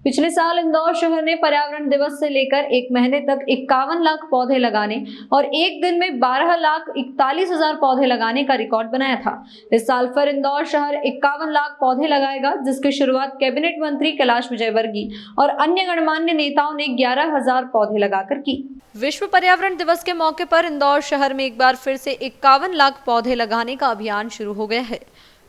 पिछले साल इंदौर शहर ने पर्यावरण दिवस से लेकर एक महीने तक 51 लाख पौधे लगाने और एक दिन में 12,41,000 पौधे लगाने का रिकॉर्ड बनाया था। इस साल फिर इंदौर शहर 51 लाख पौधे लगाएगा, जिसकी शुरुआत कैबिनेट मंत्री कैलाश विजयवर्गीय और अन्य गणमान्य नेताओं ने 11,000 पौधे लगाकर की। विश्व पर्यावरण दिवस के मौके पर इंदौर शहर में एक बार फिर से 51 लाख पौधे लगाने का अभियान शुरू हो गया है।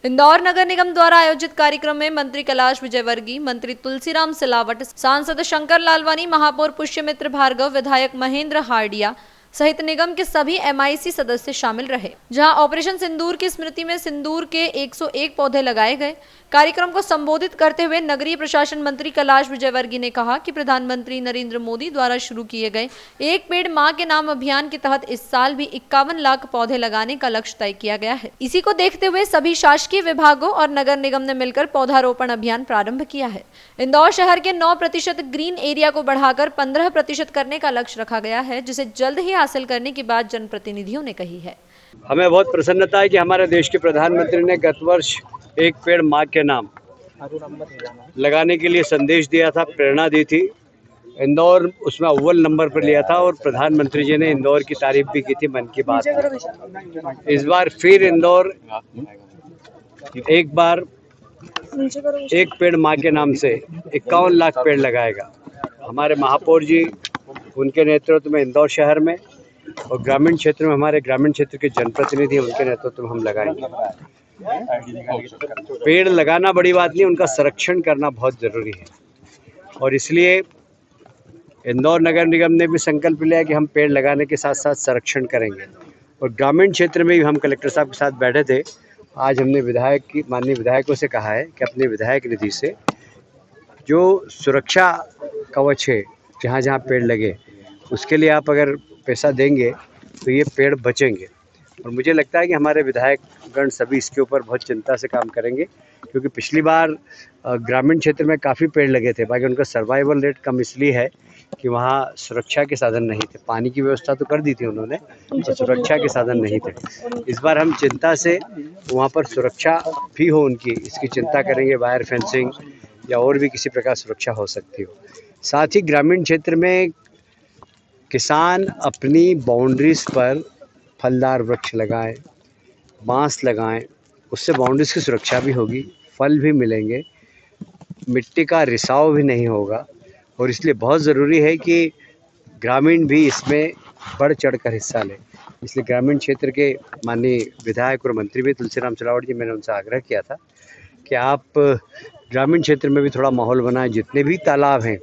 इंदौर नगर निगम द्वारा आयोजित कार्यक्रम में मंत्री कैलाश विजयवर्गीय, मंत्री तुलसीराम सिलावट, सांसद शंकर लालवानी, महापौर पुष्यमित्र भार्गव, विधायक महेंद्र हार्डिया सहित निगम के सभी MIC सदस्य शामिल रहे। जहां ऑपरेशन सिंदूर की स्मृति में सिंदूर के 101 पौधे लगाए गए। कार्यक्रम को संबोधित करते हुए नगरीय प्रशासन मंत्री कैलाश विजयवर्गीय ने कहा कि प्रधानमंत्री नरेंद्र मोदी द्वारा शुरू किए गए एक पेड़ मां के नाम अभियान के तहत इस साल भी 51 लाख पौधे लगाने का लक्ष्य तय किया गया है। इसी को देखते हुए सभी शासकीय विभागों और नगर निगम ने मिलकर पौधारोपण अभियान प्रारंभ किया है। इंदौर शहर के 9% ग्रीन एरिया को बढ़ाकर 15% करने का लक्ष्य रखा गया है, जिसे जल्द ही हासिल करने की बात जनप्रतिनिधियों ने कही है। हमें बहुत प्रसन्नता है कि हमारे देश के प्रधानमंत्री ने गत वर्ष एक पेड़ माँ के नाम लगाने के लिए संदेश दिया था, प्रेरणा दी थी। इंदौर उसमें अव्वल नंबर पर लिया था और प्रधानमंत्री जी ने इंदौर की तारीफ भी की थी मन की बात में। इस बार फिर इंदौर एक बार एक पेड़ माँ के नाम से 51 लाख पेड़ लगाएगा। हमारे महापौर जी, उनके नेतृत्व में इंदौर शहर में और ग्रामीण क्षेत्र में हमारे ग्रामीण क्षेत्र के जनप्रतिनिधि, उनके नेतृत्व में हम लगाएंगे। पेड़ लगाना बड़ी बात नहीं, उनका संरक्षण करना बहुत ज़रूरी है और इसलिए इंदौर नगर निगम ने भी संकल्प लिया कि हम पेड़ लगाने के साथ साथ संरक्षण करेंगे। और ग्रामीण क्षेत्र में भी हम कलेक्टर साहब के साथ बैठे थे। आज हमने माननीय विधायकों से कहा है कि अपने विधायक निधि से जो सुरक्षा कवच है, जहाँ जहाँ पेड़ लगे, उसके लिए आप अगर पैसा देंगे तो ये पेड़ बचेंगे। और मुझे लगता है कि हमारे विधायकगण सभी इसके ऊपर बहुत चिंता से काम करेंगे, क्योंकि पिछली बार ग्रामीण क्षेत्र में काफ़ी पेड़ लगे थे, बाकी उनका सर्वाइवल रेट कम इसलिए है कि वहाँ सुरक्षा के साधन नहीं थे। पानी की व्यवस्था तो कर दी थी उन्होंने, तो सुरक्षा के साधन नहीं थे। इस बार हम चिंता से वहाँ पर सुरक्षा भी हो उनकी, इसकी चिंता करेंगे। वायर फेंसिंग या और भी किसी प्रकार सुरक्षा हो सकती हो। साथ ही ग्रामीण क्षेत्र में किसान अपनी बाउंड्रीज पर फलदार वृक्ष लगाएं, बांस लगाएं, उससे बाउंड्रीज की सुरक्षा भी होगी, फल भी मिलेंगे, मिट्टी का रिसाव भी नहीं होगा। और इसलिए बहुत ज़रूरी है कि ग्रामीण भी इसमें बढ़ चढ़कर हिस्सा लें। इसलिए ग्रामीण क्षेत्र के माननीय विधायक और मंत्री भी तुलसीराम सिलावट जी, मैंने उनसे आग्रह किया था कि आप ग्रामीण क्षेत्र में भी थोड़ा माहौल बनाएं। जितने भी तालाब हैं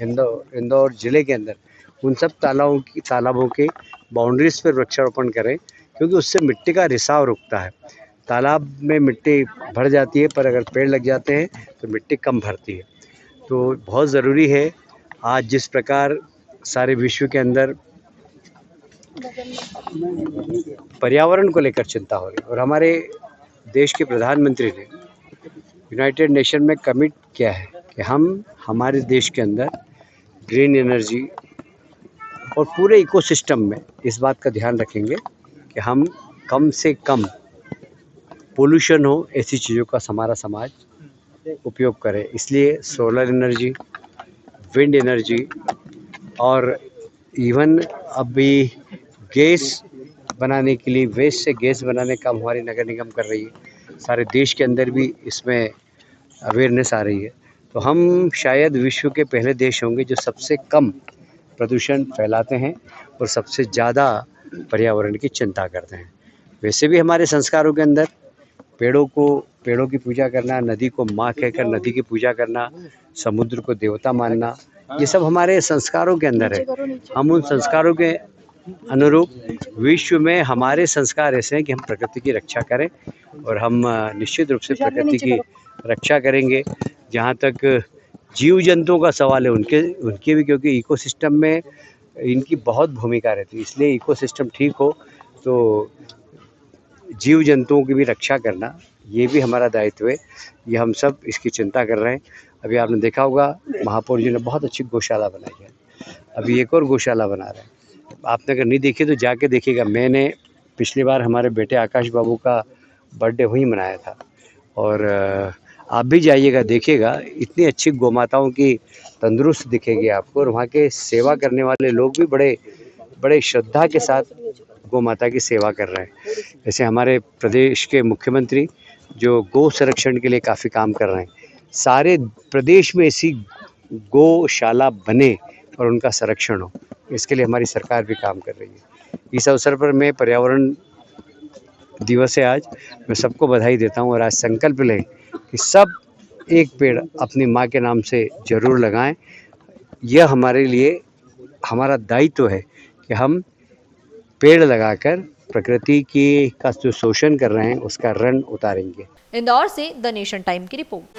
इंदौर ज़िले के अंदर, उन सब तालाबों के बाउंड्रीज पर वृक्षारोपण करें, क्योंकि उससे मिट्टी का रिसाव रुकता है। तालाब में मिट्टी भर जाती है, पर अगर पेड़ लग जाते हैं तो मिट्टी कम भरती है। तो बहुत ज़रूरी है, आज जिस प्रकार सारे विश्व के अंदर पर्यावरण को लेकर चिंता हो रही है और हमारे देश के प्रधानमंत्री ने यूनाइटेड नेशन में कमिट किया है कि हम हमारे देश के अंदर ग्रीन एनर्जी और पूरे इकोसिस्टम में इस बात का ध्यान रखेंगे कि हम कम से कम पोल्यूशन हो ऐसी चीज़ों का हमारा समाज उपयोग करे। इसलिए सोलर एनर्जी, विंड एनर्जी और इवन अभी गैस बनाने के लिए, वेस्ट से गैस बनाने का हमारी नगर निगम कर रही है। सारे देश के अंदर भी इसमें अवेयरनेस आ रही है। तो हम शायद विश्व के पहले देश होंगे जो सबसे कम प्रदूषण फैलाते हैं और सबसे ज़्यादा पर्यावरण की चिंता करते हैं। वैसे भी हमारे संस्कारों के अंदर पेड़ों की पूजा करना, नदी को माँ कहकर नदी की पूजा करना, समुद्र को देवता मानना, ये सब हमारे संस्कारों के अंदर है। हम उन संस्कारों के अनुरूप विश्व में हमारे संस्कार ऐसे हैं कि हम प्रकृति की रक्षा करें और हम निश्चित रूप से प्रकृति की रक्षा करेंगे। जहाँ तक जीव जंतुओं का सवाल है, उनके भी, क्योंकि इकोसिस्टम में इनकी बहुत भूमिका रहती है। इसलिए इकोसिस्टम ठीक हो तो जीव जंतुओं की भी रक्षा करना, ये भी हमारा दायित्व है। ये हम सब इसकी चिंता कर रहे हैं। अभी आपने देखा होगा महापौर जी ने बहुत अच्छी गौशाला बनाई है, अभी एक और गौशाला बना रहे हैं। आपने अगर नहीं देखी तो जाके देखिएगा। मैंने पिछली बार हमारे बेटे आकाश बाबू का बर्थडे वहीं मनाया था और आप भी जाइएगा, देखिएगा, इतनी अच्छी गौमाताओं की तंदुरुस्त दिखेगी आपको, और वहाँ के सेवा करने वाले लोग भी बड़े बड़े श्रद्धा के साथ गौ माता की सेवा कर रहे हैं। जैसे हमारे प्रदेश के मुख्यमंत्री जो गौ संरक्षण के लिए काफ़ी काम कर रहे हैं, सारे प्रदेश में ऐसी गौशाला बने और उनका संरक्षण हो, इसके लिए हमारी सरकार भी काम कर रही है। इस अवसर पर मैं पर्यावरण दिवस है आज, मैं सबको बधाई देता हूँ और आज संकल्प लें कि सब एक पेड़ अपनी माँ के नाम से ज़रूर लगाएं। यह हमारे लिए हमारा दायित्व है कि हम पेड़ लगाकर प्रकृति की का जो शोषण कर रहे हैं उसका ऋण उतारेंगे। इंदौर से द नेशन टाइम की रिपोर्ट।